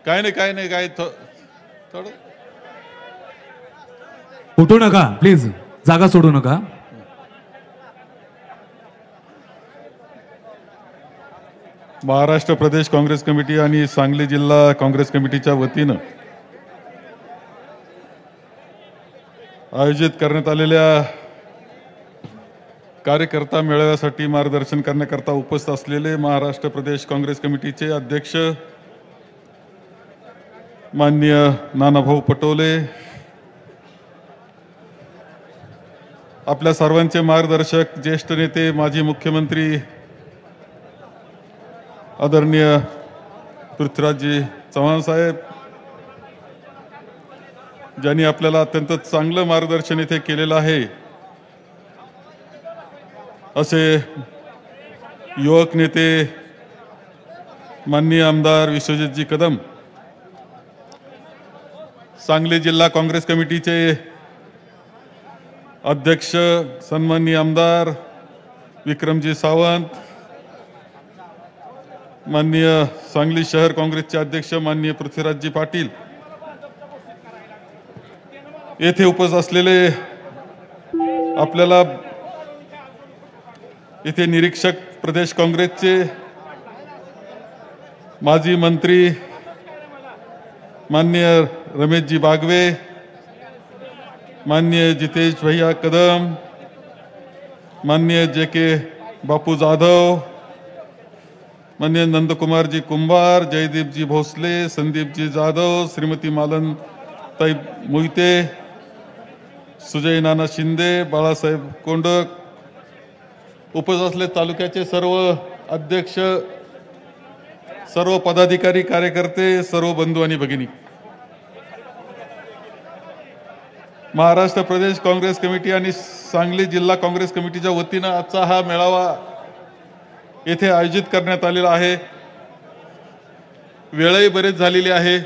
काय नाही थोडं उठू नका प्लीज, जागा सोडू नका. महाराष्ट्र प्रदेश काँग्रेस कमिटी आणि सांगली जिल्हा काँग्रेस कमिटीच्या वतीनं आयोजित करण्यात आलेल्या कार्यकर्ता मेळाव्यासाठी मार्गदर्शन करण्याकरता उपस्थित असलेले महाराष्ट्र प्रदेश काँग्रेस कमिटीचे अध्यक्ष माननीय नानाभाऊ पटोले, आपल्या सर्वांचे मार्गदर्शक ज्येष्ठ नेते माजी मुख्यमंत्री आदरणीय पृथ्वीराजजी चव्हाण साहेब, ज्यांनी आपल्याला अत्यंत चांगलं मार्गदर्शन इथे केलेलं आहे, असे युवक नेते माननीय आमदार विश्वजितजी कदम, सांगली जिल्हा काँग्रेस कमिटीचे अध्यक्ष सन्माननीय आमदार विक्रमजी सावंत, माननीय सांगली शहर काँग्रेसचे अध्यक्ष माननीय पृथ्वीराजजी पाटील, येथे उपस्थित असलेले आपल्याला इथे निरीक्षक प्रदेश काँग्रेसचे माजी मंत्री माननीय रमेशजी बागवे, माननीय जितेश भैया कदम, माननीय जे.के. बापू जाधव, माननीय नंदकुमारजी कुंभार, जयदीपजी भोसले, संदीपजी जाधव, श्रीमती मालनताई मोहिते, सुजय नाना शिंदे, बाळासाहेब कोंडक, उपस्थित असलेले तालुक्याचे सर्व अध्यक्ष, सर्व पदाधिकारी, कार्यकर्ते, सर्व बंधू आणि भगिनी, महाराष्ट्र प्रदेश काँग्रेस कमिटी आणि सांगली जिल्हा काँग्रेस कमिटीच्या वतीनं आजचा हा मेळावा येथे आयोजित करण्यात आलेला आहे. वेळही बरेच झालेली आहे.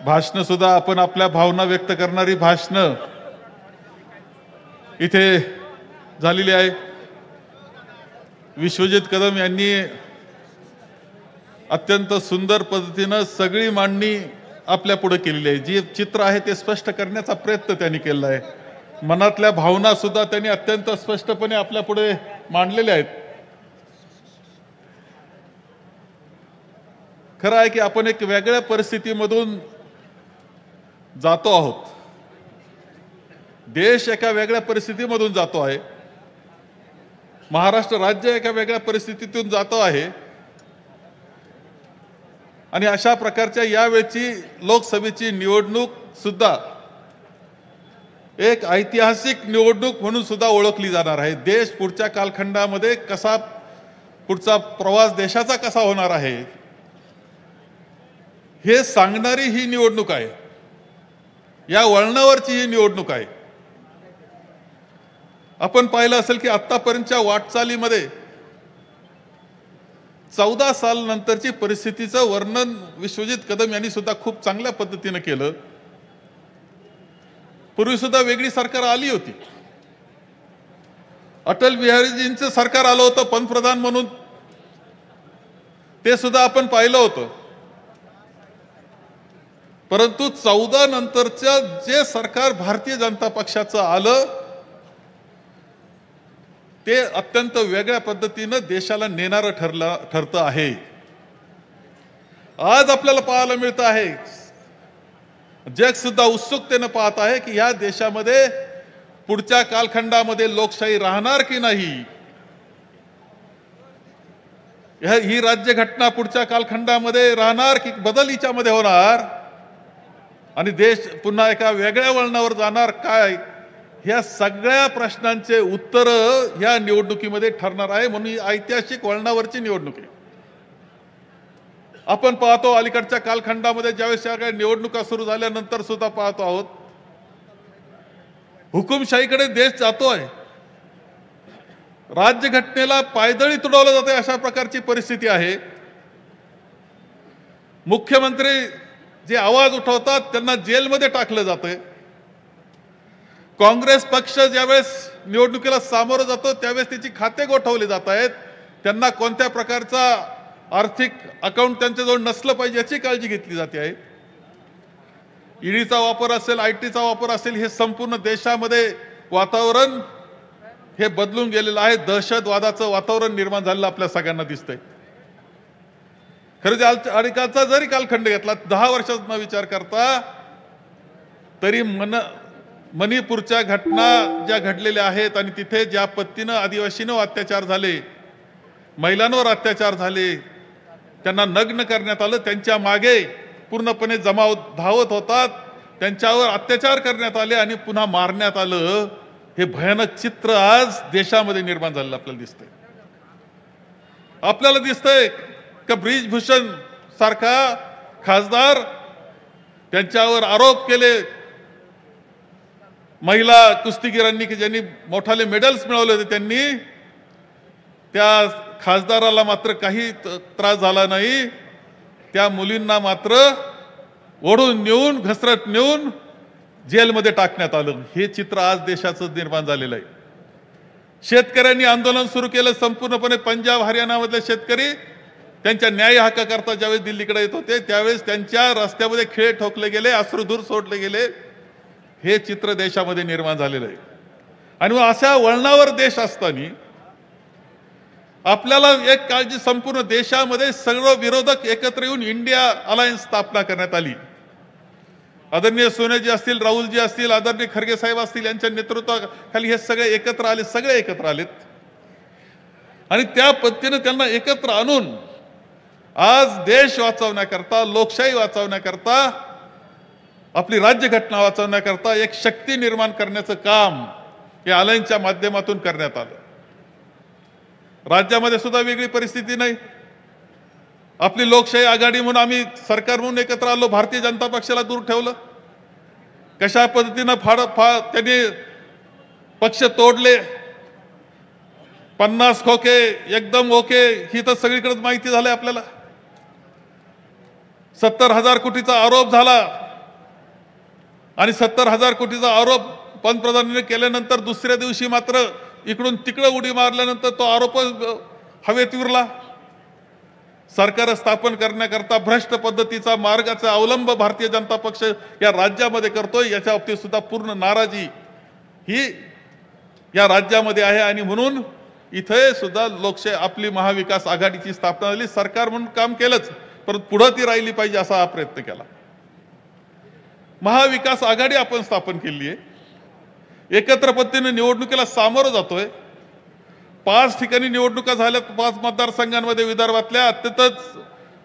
भाषणं सुद्धा आपण आपल्या भावना व्यक्त करणारी भाषणं इथे झालेली आहे. विश्वजित कदम यांनी अत्यंत सुंदर पद्धतीनं सगळी मांडणी आपल्या पुढे केलेली आहे. जे चित्र आहे ते स्पष्ट करण्याचा प्रयत्न त्यांनी केला आहे. मनातल्या भावना सुद्धा त्यांनी अत्यंत स्पष्टपणे आपल्या पुढे मांडलेल्या आहेत. खरं आहे की आपण एक वेगळ्या परिस्थितीमधून जातो आहोत. देश एका वेगळ्या परिस्थितीमधून जातो आहे. महाराष्ट्र राज्य एका वेगळ्या परिस्थितीतून जातो आहे. आणि अशा प्रकारच्या यावेळची लोकसभेची निवडणूक सुद्धा एक ऐतिहासिक निवडणूक म्हणून सुद्धा ओळखली जाणार आहे. देश पुढच्या कालखंडामध्ये कसा, पुढचा प्रवास देशाचा कसा होणार आहे हे सांगणारी ही निवडणूक आहे. या वळणावरची ही निवडणूक आहे. आपण पाहिलं असेल की आतापर्यंतच्या वाटचालीमध्ये 14 साल नंतरची परिस्थितीचं वर्णन विश्वजित कदम यांनी सुद्धा खूप चांगल्या पद्धतीने केलं. पूर्वी सुद्धा वेगळी सरकार आली होती. अटल बिहारीजींचं सरकार आलं होतं पंतप्रधान म्हणून, ते सुद्धा आपण पाहिलं होतं. परंतु 14 नंतरचं जे सरकार भारतीय जनता पक्षाचं आलं ते अत्यंत वेगळ्या पद्धतीनं देशाला नेणारं ठरतं आहे. आज आपल्याला पाहायला मिळतं आहे, जग सुद्धा उत्सुकतेनं पाहत आहे की या देशामध्ये पुढच्या कालखंडामध्ये लोकशाही राहणार की नाही. ही राज्यघटना पुढच्या कालखंडामध्ये राहणार की बदल हिच्यामध्ये होणार आणि देश पुन्हा एका वेगळ्या वळणावर जाणार काय, ह्या सगळ्या प्रश्नांचे उत्तर ह्या निवडणुकीमध्ये ठरणार आहे. म्हणून ही ऐतिहासिक वळणावरची निवडणूक आहे. आपण पाहतो अलीकडच्या कालखंडामध्ये ज्यावेळेस सगळ्या निवडणुका सुरू झाल्यानंतर सुद्धा पाहतो आहोत हुकुमशाहीकडे देश जातोय. राज्यघटनेला पायदळी तुडवलं जाते अशा प्रकारची परिस्थिती आहे. मुख्यमंत्री जे आवाज उठवतात त्यांना जेलमध्ये टाकलं जातंय. काँग्रेस पक्ष ज्यावेळेस निवडणुकीला सामोरं जातो त्यावेळेस त्याची खाते गोठवली जात आहेत. त्यांना कोणत्या प्रकारचा आर्थिक अकाउंट त्यांच्याजवळ नसलं पाहिजे याची काळजी घेतली जाते आहे. ईडीचा वापर असेल, आयटीचा वापर असेल, हे संपूर्ण देशामध्ये वातावरण हे बदलून गेलेलं आहे. दहशतवादाचं वातावरण निर्माण झालेलं आपल्या सगळ्यांना दिसतंय. खरं अलीकडचा जरी कालखंड घेतला 10 वर्षाचा विचार करता तरी मणिपूरच्या घटना ज्या घडलेल्या आहेत आणि तिथे ज्या पद्धतीनं आदिवासींवर अत्याचार झाले, महिलांवर अत्याचार झाले, त्यांना नग्न करण्यात आलं, त्यांच्या मागे पूर्णपणे जमाव धावत होतात, त्यांच्यावर अत्याचार करण्यात आले आणि पुन्हा मारण्यात आलं, हे भयानक चित्र आज देशामध्ये निर्माण झालेलं आपल्याला दिसतंय. आपल्याला दिसतंय का ब्रिजभूषण सारखा खासदार त्यांच्यावर आरोप केले महिला कुस्तीगीरांनी की ज्यांनी मोठाले मेडल्स मिळवले होते, त्यांनी त्या खासदाराला मात्र काही त्रास झाला नाही. त्या मुलींना मात्र ओढून नेऊन घसरत नेऊन जेलमध्ये टाकण्यात आलं. हे चित्र आज देशाचं निर्माण झालेलं आहे. शेतकऱ्यांनी आंदोलन सुरू केलं. संपूर्णपणे पंजाब हरियाणामधले शेतकरी त्यांच्या न्याय हक्काकरता ज्यावेळेस दिल्लीकडे येत होते त्यावेळेस त्यांच्या रस्त्यामध्ये खिळे ठोकले गेले, अश्रुधूर सोडले गेले. हे चित्र देशामध्ये निर्माण झालेलं आहे. आणि मग अशा वळणावर देश असताना आपल्याला एक काळजी संपूर्ण देशामध्ये सर्व विरोधक एकत्र येऊन इंडिया अलायन्स स्थापना करण्यात आली. आदरणीय सोनियाजी असतील, राहुलजी असतील, आदरणीय खरगे साहेब असतील, यांच्या नेतृत्वाखाली हे सगळे एकत्र आले, सगळे एकत्र आलेत. आणि त्या पद्धतीने त्यांना एकत्र आणून आज देश वाचवण्याकरता, लोकशाही वाचवण्याकरता, आपली राज्यघटना वाचवण्याकरता एक शक्ती निर्माण करण्याचं काम या अलायन्सच्या माध्यमातून करण्यात आलं. राज्यामध्ये सुद्धा वेगळी परिस्थिती नाही. आपली लोकशाही आघाडी म्हणून आम्ही सरकार म्हणून एकत्र आलो. भारतीय जनता पक्षाला दूर ठेवलं. कशा पद्धतीनं त्यांनी पक्ष तोडले. 50 खोके एकदम ओके ही तर सगळीकडे माहिती झालंय आपल्याला. 70,000 कोटीचा आरोप झाला आणि 70,000 कोटीचा आरोप पंतप्रधानांनी केल्यानंतर दुसऱ्या दिवशी मात्र इकडून तिकडे उडी मारल्यानंतर तो आरोप हवेत विरला. सरकार स्थापन करण्याकरता भ्रष्ट पद्धतीचा मार्गाचा अवलंब भारतीय जनता पक्ष या राज्यामध्ये करतोय. याच्या बाबतीत सुद्धा पूर्ण नाराजी ही या राज्यामध्ये आहे. आणि म्हणून इथे सुद्धा लोकशाही आपली महाविकास आघाडीची स्थापना झाली. सरकार म्हणून काम केलंच, परंतु पुढे ती राहिली पाहिजे असा हा प्रयत्न केला. महाविकास आघाडी आपण स्थापन केली आहे. एकत्र पद्धतीने निवडणुकीला सामोरं जातोय. 5 ठिकाणी निवडणुका झाल्या, 5 मतदारसंघांमध्ये विदर्भातल्या.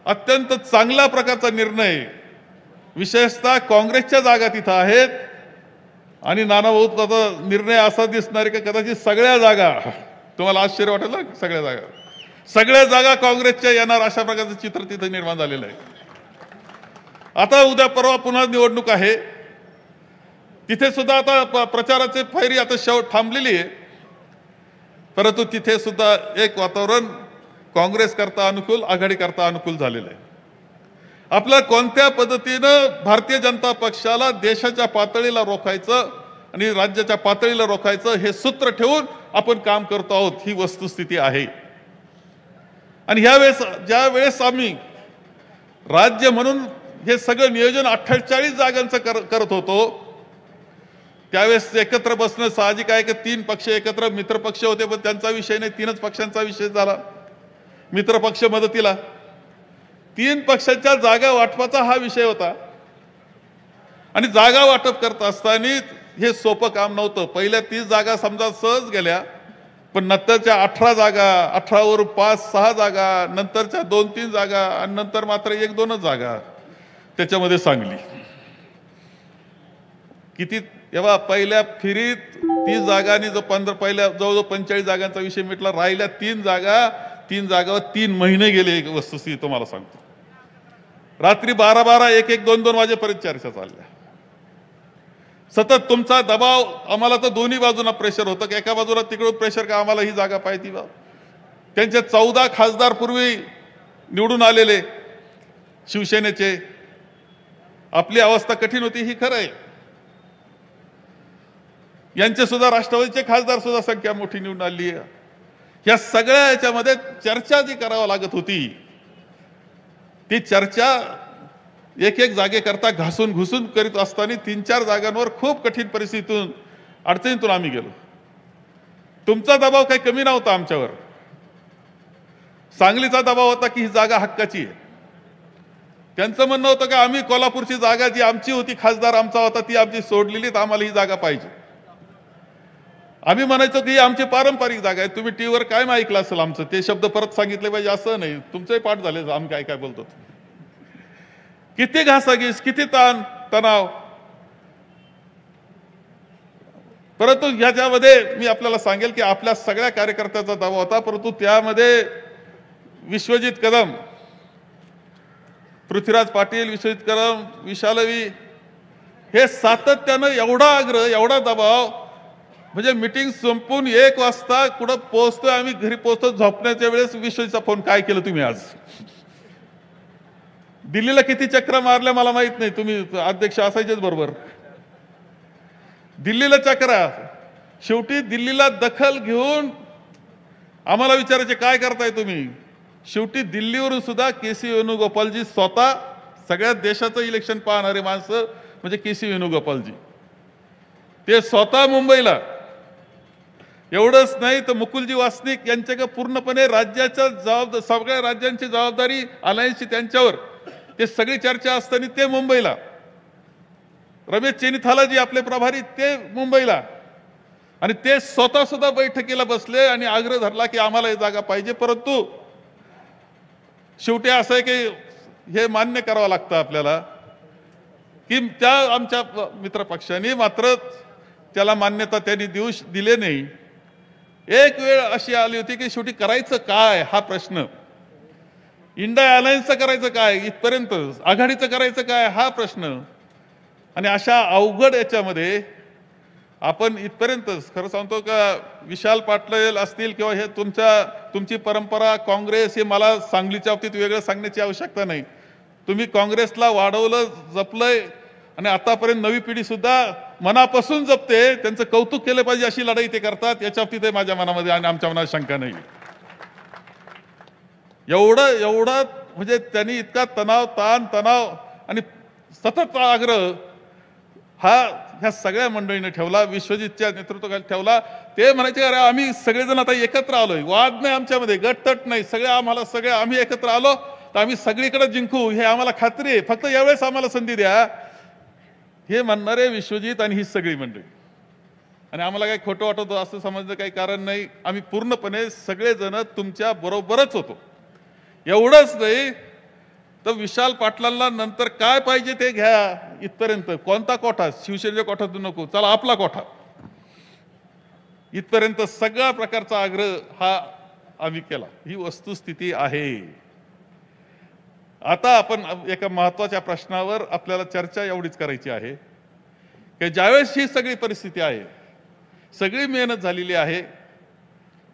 अत्यंत चांगल्या प्रकारचा निर्णय, विशेषतः काँग्रेसच्या जागा तिथं आहेत. आणि नानाभाऊचा निर्णय असा दिसणार आहे की कदाचित सगळ्या जागा, तुम्हाला आश्चर्य वाटेल ना, सगळ्या जागा काँग्रेसच्या येणार अशा प्रकारचं चित्र तिथं निर्माण झालेलं आहे. आता उद्या परवा पुन्हा निवडणूक आहे. तिथे सुद्धा आता प्रचाराची फैरी आता शेवट थांबलेली आहे. परंतु तिथे सुद्धा एक वातावरण काँग्रेस करता अनुकूल, आघाडी करता अनुकूल झालेलं आहे. आपल्या कोणत्या पद्धतीनं भारतीय जनता पक्षाला देशाच्या पातळीला रोखायचं आणि राज्याच्या पातळीला रोखायचं हे सूत्र ठेवून आपण काम करतो आहोत, ही वस्तुस्थिती आहे. आणि ह्यावेळेस ज्या वेळेस आम्ही राज्य म्हणून हे सगळं नियोजन 48 जागांचं करत होतो, त्यावेळेस एकत्र बसणं साहजिक आहे की 3 पक्ष एकत्र, मित्र पक्ष होते पण त्यांचा विषय नाही, 3च पक्षांचा विषय झाला. मित्र पक्ष मदतीला, 3 पक्षांच्या जागा वाटपाचा हा विषय होता. आणि जागा वाटप करत असताना हे सोपं काम नव्हतं. पहिल्या 30 जागा समजा सहज गेल्या, पण नंतरच्या 18 जागा, 18 वर 5-6 जागा, नंतरच्या 2-3 जागा आणि नंतर मात्र 1-2च जागा त्याच्यामध्ये सांगली. किती तेव्हा पहिल्या फिरीत 30 जागांनी जो पहिल्या जवळजवळ 45 जागांचा विषय मिटला. राहिल्या 3 जागावर 3 महिने गेले. एक वस्तुस्थिती तुम्हाला सांगतो. रात्री 12-12, 1-1, 2-2 वाजेपर्यंत चर्चा चालल्या. सतत तुमचा दबाव आम्हाला तर दोन्ही बाजूला प्रेशर होतं की एका बाजूला तिकडून प्रेशर का आम्हाला ही जागा पाहिजे बा. त्यांचे 14 खासदार पूर्वी निवडून आलेले शिवसेनेचे. आपली अवस्था कठीण होती ही खरं आहे. यांचे सुद्धा राष्ट्रवादीचे खासदार सुद्धा संख्या मोठी निवडून आली आहे. या सगळ्या याच्यामध्ये चर्चा जी करावी लागत होती ती चर्चा एक एक जागेकरता घासून घुसून करीत असताना 3-4 जागांवर खूप कठीण परिस्थितीतून अडचणीतून आम्ही गेलो. तुमचा दबाव काही कमी नव्हता आमच्यावर. सांगलीचा दबाव होता की ही जागा हक्काची आहे. त्यांचं म्हणणं होतं की आम्ही कोल्हापूरची जागा जी आमची होती, खासदार आमचा होता, ती आमची सोडलेली, तर आम्हाला ही जागा पाहिजे. आम्ही म्हणायचो की ही आमची पारंपरिक जागा आहे. तुम्ही टीव्हीवर काय ऐकलं असेल आमचं ते शब्द परत सांगितले पाहिजे असं नाही. तुमचंही पाठ झाले आम्ही काय काय बोलतो. किती घासाघीस, किती ताण तणाव. परंतु ह्याच्यामध्ये मी आपल्याला सांगेल की आपल्या सगळ्या कार्यकर्त्याचा दबाव होता, परंतु त्यामध्ये विश्वजित कदम, पृथ्वीराज पाटील, विश्वजित कदम, विशालवी हे सातत्यानं एवढा आग्रह, एवढा दबाव, म्हणजे मीटिंग संपून 1 वाजता कुठं पोहोचतोय आम्ही, घरी पोहोचतो, झोपण्याच्या वेळेस विश्वजीतचा फोन, काय केलं तुम्ही आज? दिल्लीला किती चक्र मारल्या मला माहित नाही, तुम्ही अध्यक्ष असायचेच बरोबर. दिल्लीला चक्रा, शेवटी दिल्लीला दखल घेऊन आम्हाला विचारायचे काय करताय तुम्ही. शेवटी दिल्लीवरून सुद्धा के.सी. वेणुगोपालजी स्वतः, सगळ्या देशाचं इलेक्शन पाहणारे माणसं म्हणजे के.सी. वेणुगोपालजी, ते स्वतः मुंबईला. एवढंच नाही तर मुकुलजी वासनिक यांच्याकडे पूर्णपणे राज्याच्या सगळ्या राज्यांची जबाबदारी अलायन्सची त्यांच्यावर, ते सगळी चर्चा असताना ते मुंबईला. रमेश चेनिथालाजी आपले प्रभारी ते मुंबईला, आणि ते स्वतः सुद्धा बैठकीला बसले आणि आग्रह धरला की आम्हाला ही जागा पाहिजे. परंतु शेवटी असं आहे की हे मान्य करावं लागतं आपल्याला की त्या आमच्या मित्रपक्षांनी मात्र त्याला मान्यता त्यांनी दिले नाही. एक वेळ अशी आली होती की शेवटी करायचं काय हा प्रश्न, इंडिया अलायन्सचं करायचं काय इथपर्यंत, आघाडीचं करायचं काय हा प्रश्न. आणि अशा अवघड याच्यामध्ये आपण इथपर्यंत खरं सांगतो का, विशाल पाटील असतील किंवा हे तुमची परंपरा काँग्रेस, हे मला सांगलीच्या बाबतीत वेगळं सांगण्याची आवश्यकता नाही. तुम्ही काँग्रेसला वाढवलं, जपलंय, आणि आतापर्यंत नवी पिढी सुद्धा मनापासून जपते, त्यांचं कौतुक केलं पाहिजे अशी लढाई ते करतात. याच्या बाबतीत माझ्या मनामध्ये आणि आमच्या मनात शंका नाही. एवढा म्हणजे त्यांनी इतका तणाव आणि सतत आग्रह ह्या सगळ्या मंडळीने ठेवला, विश्वजितच्या नेतृत्वाखाली ठेवला. ते म्हणायचे अरे आम्ही सगळेजण आता एकत्र आलोय, वाद नाही आमच्यामध्ये, गटतट नाही, आम्ही एकत्र आलो तर आम्ही सगळीकडे जिंकू, हे आम्हाला खात्री आहे, फक्त यावेळेस आम्हाला संधी द्या, हे म्हणणारे विश्वजित आणि ही सगळी मंडळी. आणि आम्हाला काही खोटं वाटतं असं समजणं काही कारण नाही. आम्ही पूर्णपणे सगळेजण तुमच्या बरोबरच होतो. एवढंच नाही तर विशाल पाटलांना नंतर काय पाहिजे ते घ्या, इथपर्यंत कोणता कोठा, शिवसेनेच्या कोठातून नको, चला आपला कोठा, इथपर्यंत सगळ्या प्रकारचा आग्रह हा आम्ही केला. ही वस्तुस्थिती आहे. आता आपण एका महत्वाच्या प्रश्नावर आपल्याला चर्चा एवढीच करायची आहे की ज्यावेळेस ही सगळी परिस्थिती आहे, सगळी मेहनत झालेली आहे,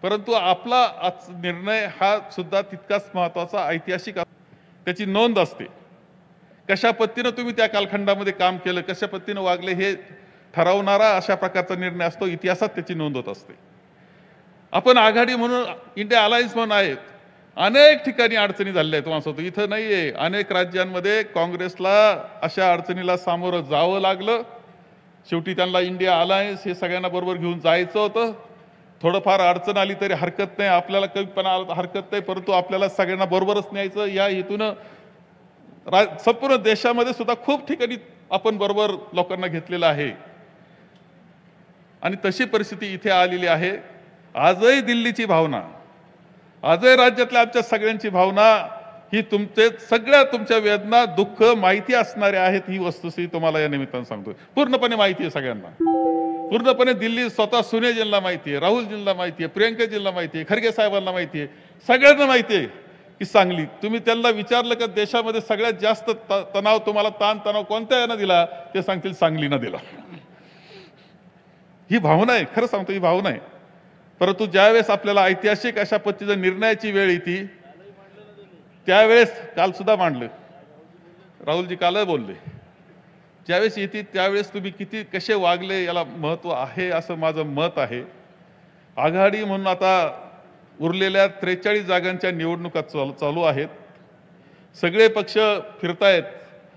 परंतु आपला निर्णय हा सुद्धा तितकाच महत्वाचा, ऐतिहासिक, त्याची नोंद असते. कशा पद्धतीनं तुम्ही त्या कालखंडामध्ये काम केलं, कशा पद्धतीनं वागले हे ठरवणारा अशा प्रकारचा निर्णय असतो. इतिहासात त्याची नोंद होत असते. आपण आघाडी म्हणून, इंडिया अलायन्स म्हणून आहेत, अनेक ठिकाणी अडचणी झालेल्या आहेत. तुम्हाला सांगतो इथं नाहीये, अनेक राज्यांमध्ये काँग्रेसला अशा अडचणीला सामोरं जावं लागलं. शेवटी त्यांना इंडिया अलायन्स हे सगळ्यांना बरोबर घेऊन जायचं होतं. थोडंफार अडचण आली तरी हरकत नाही, आपल्याला कमीपणा आला तर हरकत नाही, परंतु आपल्याला सगळ्यांना बरोबरच न्यायचं या हेतून संपूर्ण देशामध्ये सुद्धा खूप ठिकाणी आपण बरोबर लोकांना घेतलेलं आहे. आणि तशी परिस्थिती इथे आलेली आहे. आजही दिल्लीची भावना, आजही राज्यातल्या आमच्या सगळ्यांची भावना ही तुमच्या वेदना, दुःख माहिती असणारे आहेत. ही वस्तुस्थिती तुम्हाला या निमित्तानं सांगतोय, पूर्णपणे माहिती आहे सगळ्यांना. पूर्णपणे दिल्ली स्वतः सुनेजींना माहिती आहे, राहुलजींना माहिती आहे, प्रियंकाजींना माहिती आहे, खरगे साहेबांना माहिती आहे, सगळ्यांना माहिती आहे की सांगली. तुम्ही त्यांना विचारलं का देशामध्ये सगळ्यात जास्त तणाव, तुम्हाला ताण कोणत्या यानं दिला, ते सांगतील सांगलीनं दिला. ही भावना आहे, खरं सांगतो ही भावना आहे. परंतु ज्यावेळेस आपल्याला ऐतिहासिक अशा पद्धतीच्या निर्णयाची वेळ येते, त्यावेळेस काल सुद्धा मांडलं, राहुलजी काल बोलले, ज्यावेळेस येते त्यावेळेस तुम्ही कसे वागले याला महत्व आहे असं माझं मत आहे. आघाडी म्हणून आता उरलेल्या 43 जागांच्या निवडणुका चालू आहेत. सगळे पक्ष फिरतायत,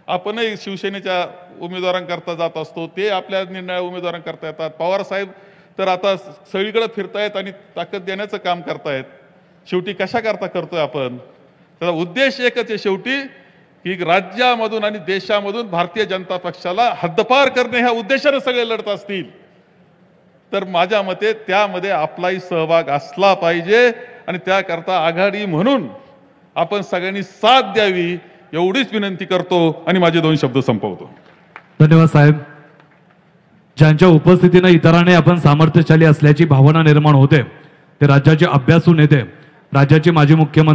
आपणही शिवसेनेच्या उमेदवारांकरता जात असतो, ते आपल्या निर्णया उमेदवारांकरता येतात. पवार साहेब तर आता सगळीकडे फिरतायत आणि ताकद देण्याचं काम करतायत. शेवटी कशा करता करतोय आपण? त्याचा उद्देश एकच आहे शेवटी, की राज्यामधून आणि देशामधून भारतीय जनता पक्षाला हद्दपार करणे ह्या उद्देशाने सगळे लढत असतील तर माझ्या मते त्यामध्ये आपलाही सहभाग असला पाहिजे आणि त्याकरता आघाडी म्हणून आपण सगळ्यांनी साथ द्यावी एवढीच विनंती करतो आणि माझे 2 शब्द संपवतो. धन्यवाद साहेब. ज्यांच्या उपस्थितीने इतरांनी आपण सामर्थ्यशाली असल्याची भावना निर्माण होते ते राज्याचे अभ्यासू नेते, राज्याचे माजी मुख्यमंत्री